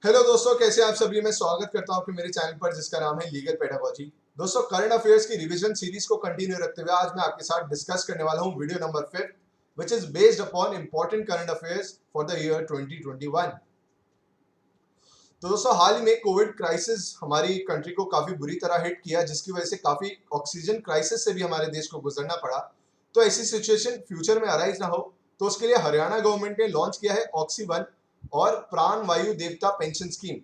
Hello दोस्तों, कैसे आप सभी। मैं स्वागत करता हूं आपके मेरे चैनल पर जिसका नाम है लीगल पेडागोजी। दोस्तों, करंट अफेयर्स की रिवीजन सीरीज को कंटिन्यू रखते हुए आज मैं आपके साथ डिस्कस करने वाला हूं video number 5 which is based upon important current affairs for the year 2021। तो दोस्तों, हाल ही में कोविड क्राइसिस हमारी कंट्री को काफी बुरी तरह हिट किया, जिसकी वजह से काफी ऑक्सीजन क्राइसिस से भी हमारे देश को गुजरना पड़ा। तो ऐसी सिचुएशन फ्यूचर में अराइज ना हो, तो उसके लिए हरियाणा गवर्नमेंट ने लॉन्च किया है ऑक्सीवन और प्राण वायु देवता पेंशन स्कीम,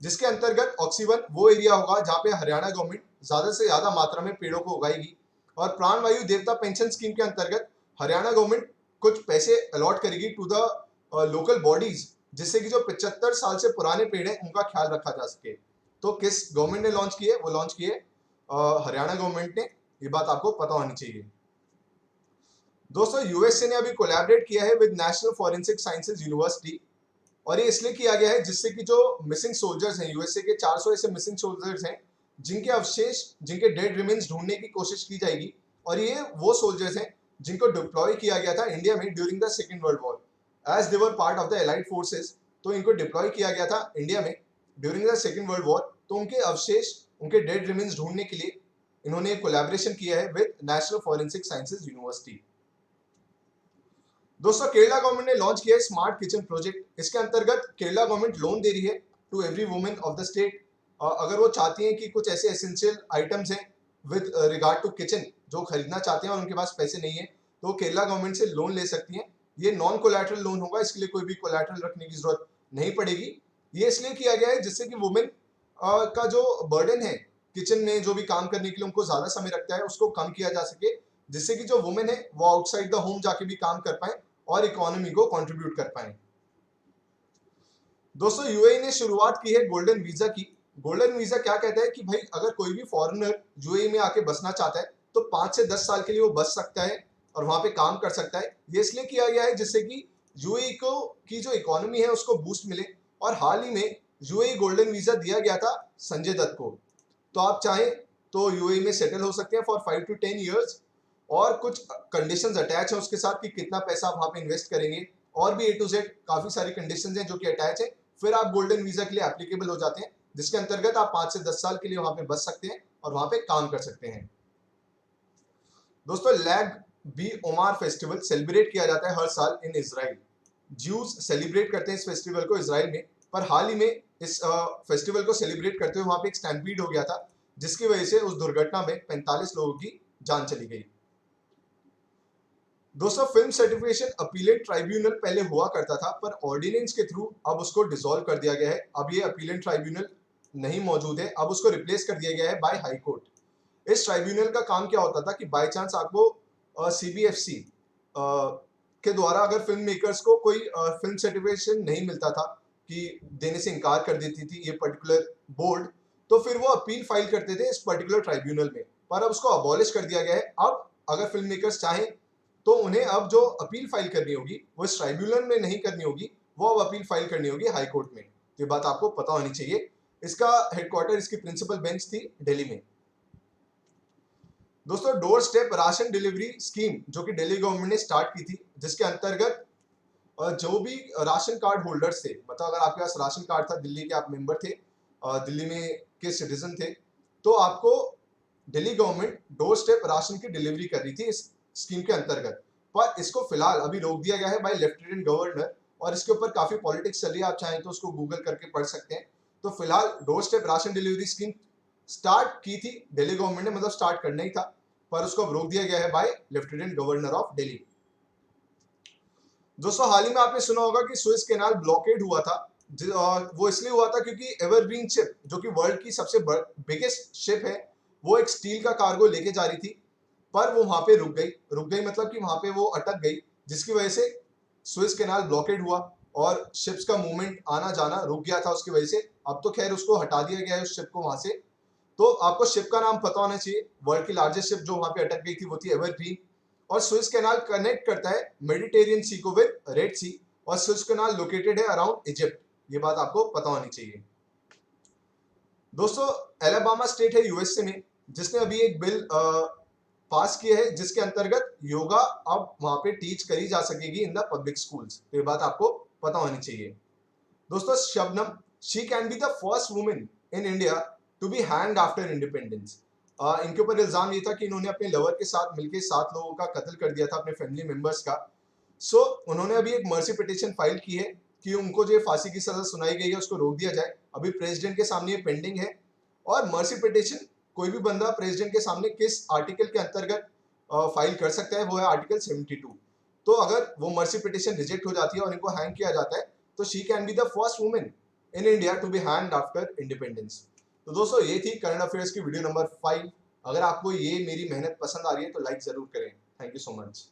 जिसके अंतर्गत ऑक्सीवन वो एरिया होगा जहां पे हरियाणा गवर्नमेंट ज्यादा से ज्यादा मात्रा में पेड़ों को उगाएगी, और प्राण वायु देवता पेंशन स्कीम के अंतर्गत हरियाणा गवर्नमेंट कुछ पैसे अलॉट करेगी टू द लोकल बॉडीज, जिससे कि जो 75 साल से पुराने पेड़ हैं उनका ख्याल रखा जा सके। तो किस गवर्नमेंट ने लॉन्च किए? वो लॉन्च किए हरियाणा गवर्नमेंट ने। ये बात आपको पता होनी चाहिए। दोस्तों, यूएसए ने अभी कोलैबोरेट किया है with national forensic sciences university, और ये इसलिए किया गया है जिससे कि जो मिसिंग सोल्जर्स हैं, यूएसए के 400 ऐसे मिसिंग सोल्जर्स हैं जिनके अवशेष, जिनके डेड रिमेन्स ढूंढने की कोशिश की जाएगी। और ये वो सोल्जर्स हैं जिनको डिप्लॉय किया गया था इंडिया में during the second world war, as they were part of the allied forces. तो इनको डिप्लॉय किया गया था इंडिया में during the second world war. तो उनके अवशेष, उनके डेड रिमेन्स ढूंढने के लिए इन्होंने कोलैबोरेशन किया है with national forensic sciences university. दोस्तों, केरला गवर्नमेंट ने लॉन्च किया है स्मार्ट किचन प्रोजेक्ट। इसके अंतर्गत केरला गवर्नमेंट लोन दे रही है to every women of the state. अगर वो चाहती हैं कि कुछ ऐसे एसेंशियल आइटम्स हैं विद रिगार्ड टू किचन जो खरीदना चाहते हैं और उनके पास पैसे नहीं है, तो केरला गवर्नमेंट से लोन ले सकती हैं। ये नॉन कोलैटरल लोन होगा, इसके लिए कोई भी कोलैटरल रखने की जरूरत नहीं पड़ेगी। ये इसलिए किया गया है जिससे कि वुमेन का जो बर्डन है किचन में, जो भी काम करने के लिए उनको ज्यादा समय लगता है, उसको कम किया जा सके, जिससे कि जो वुमेन है वो आउटसाइड द होम जाके भी काम कर पाए और इकोनॉमी को कंट्रीब्यूट कर पाए। दोस्तों, यूएई ने शुरुआत की है गोल्डन वीजा की। गोल्डन वीजा क्या कहता है कि भाई अगर कोई भी फॉरेनर यूएई में आके बसना चाहता है तो 5 से 10 साल के लिए वो बस सकता है और वहां पे काम कर सकता है। ये इसलिए किया गया है जिससे कि यूएई को की जो इकोनॉमी है उसको बूस्ट मिले। और हाल ही में यूएई गोल्डन वीजा दिया गया था संजय दत्त को। तो आप चाहें तो यूएई में सेटल हो सकते हैं फॉर 5 to 10 years, और कुछ कंडीशंस अटैच है उसके साथ कि कितना पैसा आप वहां पे इन्वेस्ट करेंगे, और भी ए टू जेड काफी सारी कंडीशंस हैं जो कि अटैच है। फिर आप गोल्डन वीजा के लिए एप्लीकेबल हो जाते हैं, जिसके अंतर्गत आप 5 से 10 साल के लिए वहां पे बस सकते हैं और वहां पे काम कर सकते हैं। दोस्तों, Lag B'Omer festival celebrate किया जाता है हर साल इन इजराइल। ज्यूज सेलिब्रेट करते हैं इस फेस्टिवल को इजराइल में, पर हाल ही में इस फेस्टिवल को सेलिब्रेट करते हुए वहां पे एक स्टैम्पीड हो गया था, जिसकी वजह से उस दुर्घटना में 45 लोगों की जान चली गई। दोस्तों, फिल्म सर्टिफिकेशन अपीलेट ट्राइब्यूनल पहले हुआ करता था, पर ऑर्डिनेंस के थ्रू अब उसको डिसॉल्व कर दिया गया है। अब ये अपीलेट ट्राइब्यूनल नहीं मौजूद है, अब उसको रिप्लेस कर दिया गया है बाय हाई कोर्ट। इस ट्राइब्यूनल का काम क्या होता था कि बाय चांस आपको सीबीएफसी के द्वारा अगर फिल्म मेकर्स को कोई फिल्म सर्टिफिकेशन नहीं मिलता था, कि देने से इनकार कर देती थी ये पर्टिकुलर बोर्ड, तो फिर वो अपील फाइल करते थे इस पर्टिकुलर ट्राइब्यूनल में। पर अब उसको अबॉलिश कर दिया गया है। अब अगर फिल्म मेकर्स चाहें तो उन्हें अब जो अपील फाइल करनी होगी वो इस ट्राइब्यूनल में नहीं करनी होगी, वो अब अपील फाइल करनी होगी हाई कोर्ट में। तो ये बात आपको पता होनी चाहिए। इसका हेडक्वार्टर, इसकी प्रिंसिपल बेंच थी दिल्ली में। दोस्तों, door step ration delivery scheme जो कि दिल्ली गवर्नमेंट ने स्टार्ट की थी, जिसके अंतर्गत जो भी राशन कार्ड होल्डर्स थे, मतलब अगर आपके पास राशन कार्ड था, दिल्ली के आप मेंबर थे, दिल्ली में के सिटीजन थे, तो आपको Delhi government door step ration की डिलीवरी कर रही थी इस स्कीम के अंतर्गत। पर इसको फिलहाल अभी रोक दिया गया है बाय लेफ्टिनेंट गवर्नर, और इसके ऊपर काफी पॉलिटिक्स चल रही है। आप चाहें तो उसको गूगल करके पढ़ सकते हैं। तो फिलहाल door step ration delivery scheme start की थी दिल्ली गवर्नमेंट ने, मतलब स्टार्ट करना ही था, पर उसको अब रोक दिया गया है by lieutenant governor of Delhi. दोस्तों, हाल ही में आपने सुना होगा कि सुएज कैनाल ब्लॉकेड हुआ था। वो इसलिए हुआ था क्योंकि एवरग्रीन शिप, जो कि वर्ल्ड की सबसे बिगेस्ट शिप है, वो एक स्टील का कार्गो लेके जा रही थी, पर वो वहां पे रुक गई मतलब कि वहां पे वो अटक गई, जिसकी वजह से सुएज कैनाल ब्लॉकेड हुआ और शिप्स का मूवमेंट आना जाना रुक गया था उसकी वजह से। अब तो खैर उसको हटा दिया गया है उस शिप को वहां से। तो आपको शिप का नाम पता होना चाहिए। वर्ल्ड की लार्जेस्ट शिप जो वहां पे अटक गई थी वो थी एवरग्रीन। और सुएज कैनाल कनेक्ट करता है मेडिटेरियन सी को विद रेड सी, और सुएज कैनाल लोकेटेड है अराउंड इजिप्ट। ये बात आपको पता होनी चाहिए। दोस्तों, एलाबामा स्टेट है यूएसए में, जिसने अभी एक बिल पास किया है जिसके अंतर्गत योगा अब वहां पे टीच करी जा सकेगी इन द पब्लिक स्कूल्स। तो ये बात आपको पता होनी चाहिए। दोस्तों, Shabnam she can be the first women in India to be hanged after independence. इनके ऊपर इल्जाम ये था कि इन्होंने अपने लवर के साथ मिलकर 7 लोगों का कत्ल कर दिया था, अपने फैमिली मेंबर्स का। सो उन्होंने अभी एक मर्सी पिटिशन फाइल की है कि उनको जो फांसी की सजा सुनाई गई है उसको रोक दिया जाए। अभी प्रेसिडेंट के सामने ये पेंडिंग है। और मर्सी पिटिशन कोई भी बंदा प्रेसिडेंट के सामने किस आर्टिकल के अंतर्गत फाइल कर सकता है, वो है आर्टिकल 72। तो अगर वो मर्सी पिटिशन रिजेक्ट हो जाती है और इनको हैंग किया जाता है तो she can be the first women in India to be hanged after independence. तो दोस्तों ये थी करंट अफेयर्स की वीडियो नंबर 5। अगर आपको ये मेरी मेहनत पसंद आ रही है तो लाइक जरूर करें। Thank you so much.